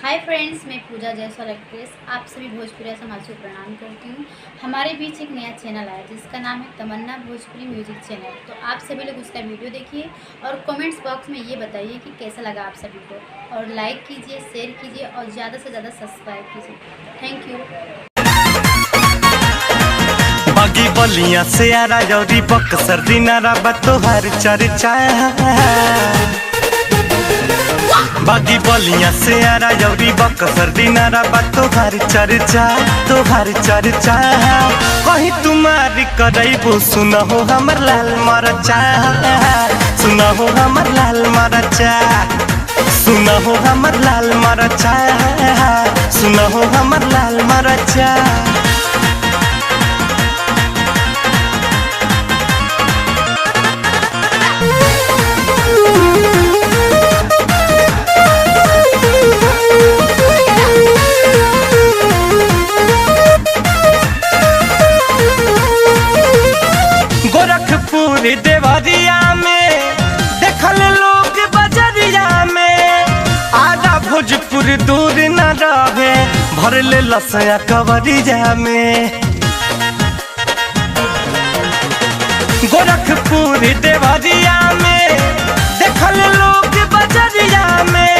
Hi friends, मैं पूजा Jaiswal actress आप सभी भोजपुरी समाज को प्रणाम करती हूँ। हमारे बीच एक नया चैनल आया जिसका नाम है तमन्ना भोजपुरी म्यूजिक चैनल। तो आप सभी लोग उसका वीडियो देखिए और कमेंट्स बॉक्स में ये बताइए कि कैसा लगा आप सभी को, और लाइक कीजिए, शेयर कीजिए और ज़्यादा से ज़्यादा सब्सक्राइब कीजिए। Thank you. बागी बलिया से आरा जौरी बक्सर दिनारा बतोहर चर्चा। बागी बलिया से आरा जौरी बक्सर दिनारा बतोहर चर्चा, तोहर चर्चा। कहीं तुम्हारी करैबो सुनहो हमर लाल मरचा, सुनहो हमर लाल मरचा, सुनहो हमर लाल मरचा, सुनहो हमर लाल मरचा। गोरखपुर देवरिया में देखल लोग बजरिया में, आधा भोजपुर दूर न रहे भरले लसया कवरिया में। गोरखपुर देवरिया में देखल लोग बजरिया में,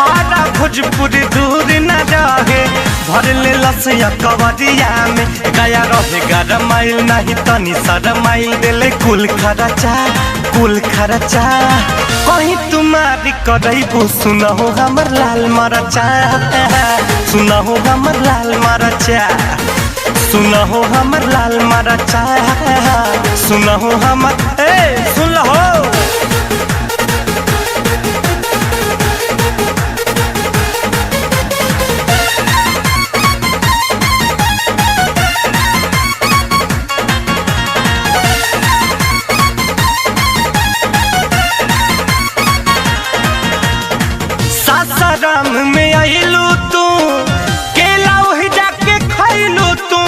आधा भोजपुर दूर न रहे भरले लसया कवरिया में। गया रहे 11 माइल नहीं तनी 7 माइल देले कुल खर्चा, कुल खर्चा। कहीं तुम्हारी करैबो सुनहो हमर लाल मरचा, सुनहो हमर लाल मरचा, सुनहो हमर लाल मरचा, सुनहो हमर सुन लो। सासाराम में आइलू तू, केला वही जाके खैलू तू।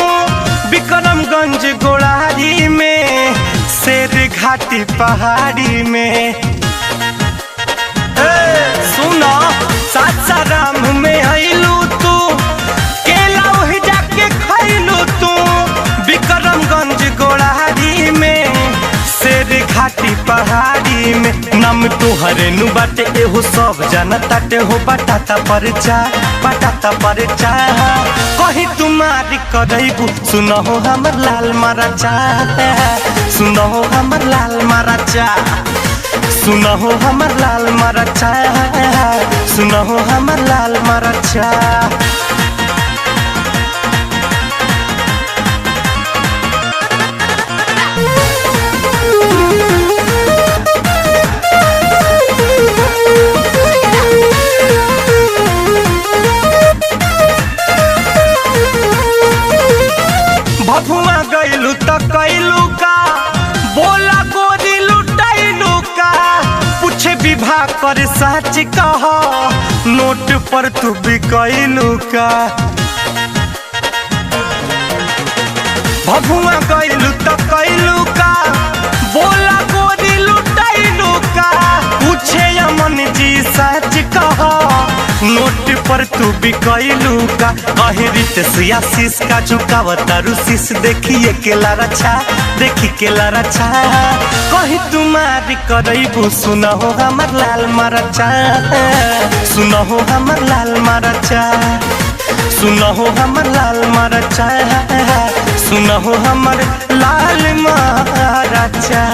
विक्रमगंज गोड़ारी में, शेर घाटी पहाड़ी में। सुनो, सासाराम में आइलू तू, केला वही जाके खैलू तू। विक्रमगंज गोड़ारी में, शेर घाटी पहाड़ी में। नाम तोहरे नु बाटे एहो सब जानताटे हो, बटाता परचा, बटाता परचा। कहीं तुम्हारी करैबो सुनहो हमर लाल मरचा, सुनहो हमर लाल मरचा, सुनहो हमर लाल मरचा, सुनहो हमर लाल मरचा। भभुआ गइलू त कैलू का, बोला गोरी लुटैलू का। पूछे विवाह कर सच कह, नोट पर तू बिकैलू का। भभुआ गइलू त कैलू का, बोला गोरी लुटैलू का। पूछे अमन जी सच कह, नोट पर तू बिकैलू का। कहे रितेश आशीष का झुकावता रुशीस, देखिए केला रचा, देखी केला रचा। कहीं तुम्हारी करैबो सुनहो हमर लाल मरचा, सुनहो हमर लाल मरचा, सुनहो हमर लाल मरचा, सुनहो हमर लाल मरचा।